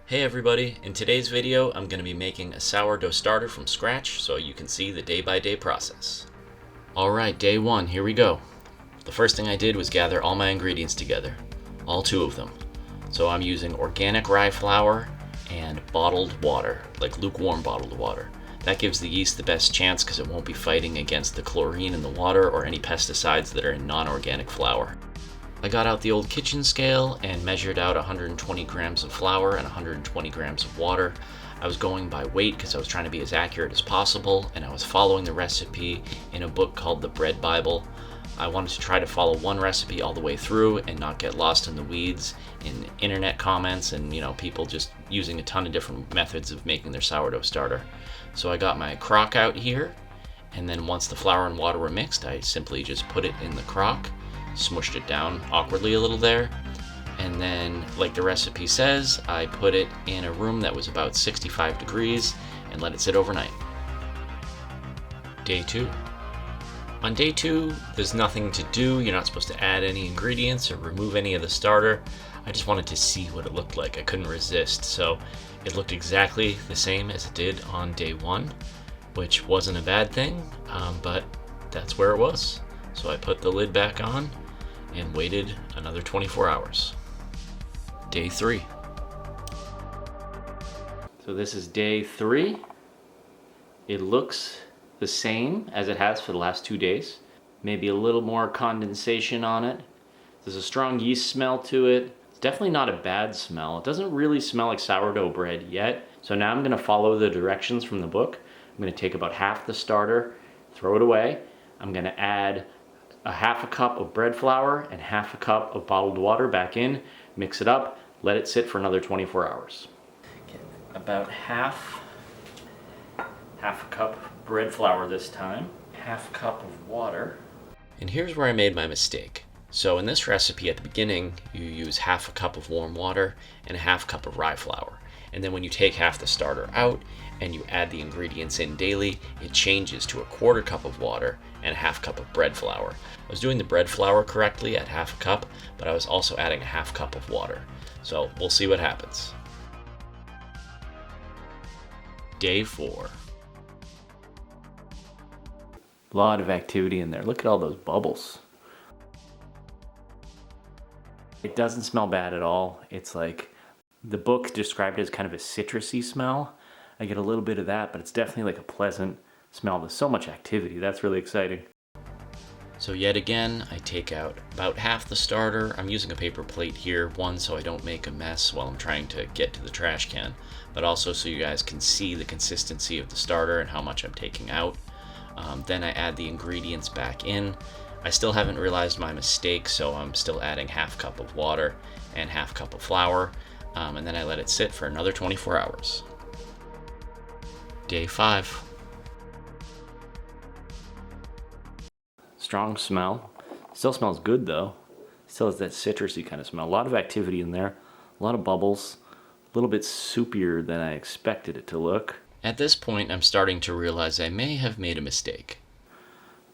Hey everybody, in today's video I'm going to be making a sourdough starter from scratch so you can see the day-by-day process. Alright, day one, here we go. The first thing I did was gather all my ingredients together, all 2 of them. So I'm using organic rye flour and bottled water, like lukewarm bottled water. That gives the yeast the best chance because it won't be fighting against the chlorine in the water or any pesticides that are in non-organic flour. I got out the old kitchen scale and measured out 120 grams of flour and 120 grams of water. I was going by weight because I was trying to be as accurate as possible, and I was following the recipe in a book called the Bread Bible. I wanted to try to follow one recipe all the way through and not get lost in the weeds in internet comments and people just using a ton of different methods of making their sourdough starter. So I got my crock out here, and then once the flour and water were mixed, I simply just put it in the crock, smushed it down awkwardly a little there, and then, like the recipe says, I put it in a room that was about 65 degrees and let it sit overnight. Day 2. On day 2, there's nothing to do. You're not supposed to add any ingredients or remove any of the starter. I just wanted to see what it looked like. I couldn't resist, so it looked exactly the same as it did on day 1, which wasn't a bad thing, but that's where it was. So I put the lid back on and waited another 24 hours. Day 3. So this is day 3. It looks the same as it has for the last 2 days. Maybe a little more condensation on it. There's a strong yeast smell to it. It's definitely not a bad smell. It doesn't really smell like sourdough bread yet. So now I'm gonna follow the directions from the book. I'm gonna take about half the starter, throw it away. I'm gonna add a half a cup of bread flour and half a cup of bottled water back in, mix it up, let it sit for another 24 hours. Okay, about half a cup bread flour this time, half a cup of water. And here's where I made my mistake. So in this recipe at the beginning, you use half a cup of warm water and a half cup of rye flour. And then when you take half the starter out and you add the ingredients in daily, it changes to a quarter cup of water and a half cup of bread flour. I was doing the bread flour correctly at half a cup, but I was also adding a half cup of water. So we'll see what happens. Day 4. A lot of activity in there. Look at all those bubbles. It doesn't smell bad at all. It's like, the book described it as kind of a citrusy smell. I get a little bit of that, but it's definitely like a pleasant smell. There's so much activity. That's really exciting. So yet again, I take out about half the starter. I'm using a paper plate here, one, so I don't make a mess while I'm trying to get to the trash can, but also so you guys can see the consistency of the starter and how much I'm taking out. Then I add the ingredients back in. I still haven't realized my mistake, so I'm still adding half cup of water and half cup of flour, and then I let it sit for another 24 hours. Day 5. Strong smell. Still smells good though. Still has that citrusy kind of smell. A lot of activity in there, a lot of bubbles, a little bit soupier than I expected it to look. At this point, I'm starting to realize I may have made a mistake.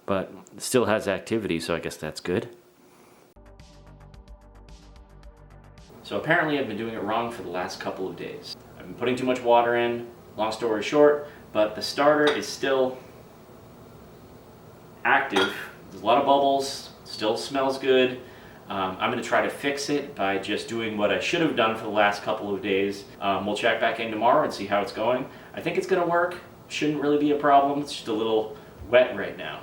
But it still has activity, so I guess that's good. So apparently I've been doing it wrong for the last couple of days. I've been putting too much water in, long story short, but the starter is still active. There's a lot of bubbles, still smells good. I'm going to try to fix it by just doing what I should have done for the last couple of days. We'll check back in tomorrow and see how it's going. I think it's going to work. Shouldn't really be a problem. It's just a little wet right now.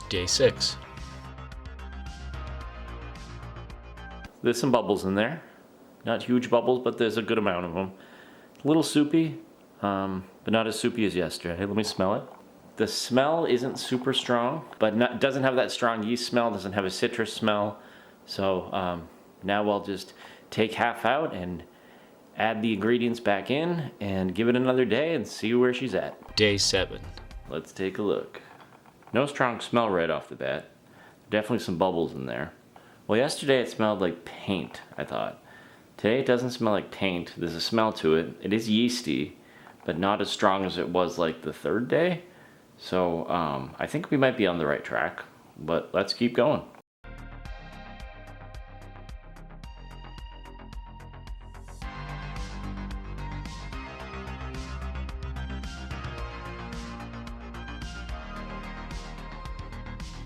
Day 6. There's some bubbles in there. Not huge bubbles, but there's a good amount of them. A little soupy, but not as soupy as yesterday. Let me smell it. The smell isn't super strong, but doesn't have that strong yeast smell, doesn't have a citrus smell. So now I'll just take half out and add the ingredients back in and give it another day and see where she's at. Day 7. Let's take a look. No strong smell right off the bat. Definitely some bubbles in there. Well, yesterday it smelled like paint, I thought. Today it doesn't smell like paint. There's a smell to it. It is yeasty, but not as strong as it was like the third day. So I think we might be on the right track, but let's keep going.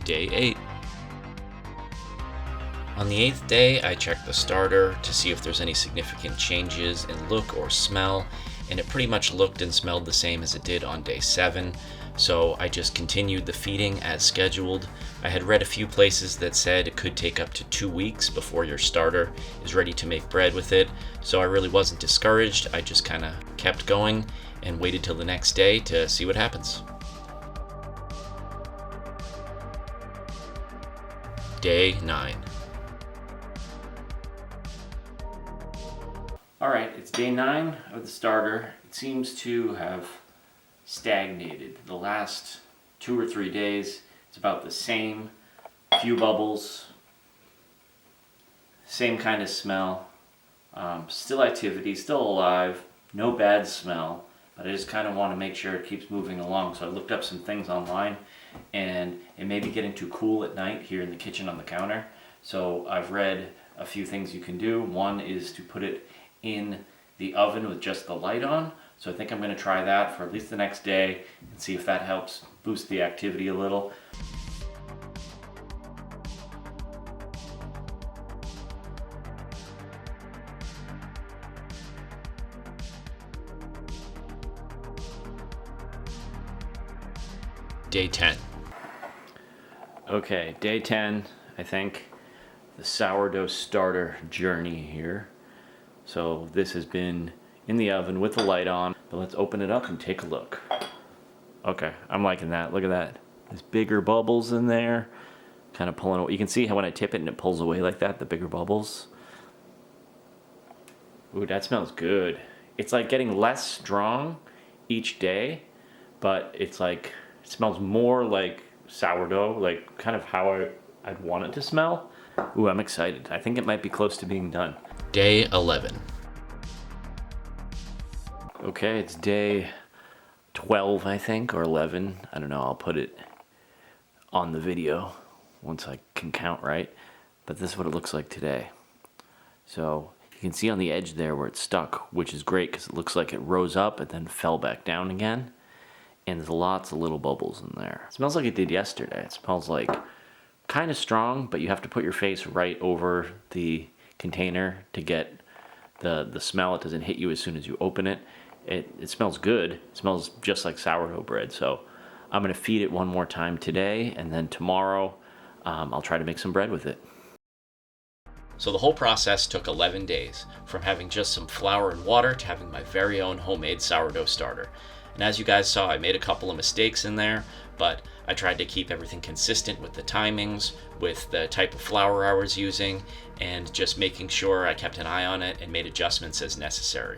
Day 8. On the 8th day, I checked the starter to see if there's any significant changes in look or smell, and it pretty much looked and smelled the same as it did on day 7, so I just continued the feeding as scheduled. I had read a few places that said it could take up to 2 weeks before your starter is ready to make bread with it, so I really wasn't discouraged. I just kind of kept going and waited till the next day to see what happens. Day 9. Alright, it's day 9 of the starter. It seems to have stagnated. The last 2 or 3 days, it's about the same. Few bubbles, same kind of smell, still activity, still alive, no bad smell, but I just kind of want to make sure it keeps moving along. So I looked up some things online, and it may be getting too cool at night here in the kitchen on the counter. So I've read a few things you can do. One is to put it in the oven with just the light on. So I think I'm going to try that for at least the next day and see if that helps boost the activity a little. Day 10. Okay, day 10, I think, the sourdough starter journey here. So this has been in the oven with the light on, but let's open it up and take a look. Okay, I'm liking that. Look at that. There's bigger bubbles in there, kind of pulling away. You can see how when I tip it and it pulls away like that, the bigger bubbles. Ooh, that smells good. It's like getting less strong each day, but it's like, it smells more like sourdough, like kind of how I'd want it to smell. Ooh, I'm excited. I think it might be close to being done. Day 11. Okay, it's day 12, I think, or 11. I don't know, I'll put it on the video once I can count right. But this is what it looks like today. So you can see on the edge there where it's stuck, which is great because it looks like it rose up and then fell back down again. And there's lots of little bubbles in there. It smells like it did yesterday. It smells like kind of strong, but you have to put your face right over the container to get the smell. It doesn't hit you as soon as you open it. It smells good. It smells just like sourdough bread. So I'm going to feed it one more time today, and then tomorrow I'll try to make some bread with it. So the whole process took 11 days, from having just some flour and water to having my very own homemade sourdough starter. And as you guys saw, I made a couple of mistakes in there, but I tried to keep everything consistent with the timings, with the type of flour I was using, and just making sure I kept an eye on it and made adjustments as necessary.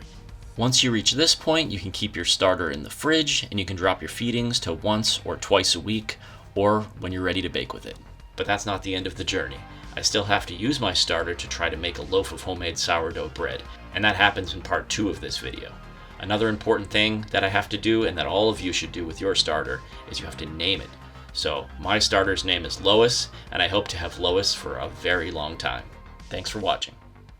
Once you reach this point, you can keep your starter in the fridge, and you can drop your feedings to once or twice a week, or when you're ready to bake with it. But that's not the end of the journey. I still have to use my starter to try to make a loaf of homemade sourdough bread, and that happens in part 2 of this video. Another important thing that I have to do, and that all of you should do with your starter, is you have to name it. So my starter's name is Lois, and I hope to have Lois for a very long time. Thanks for watching.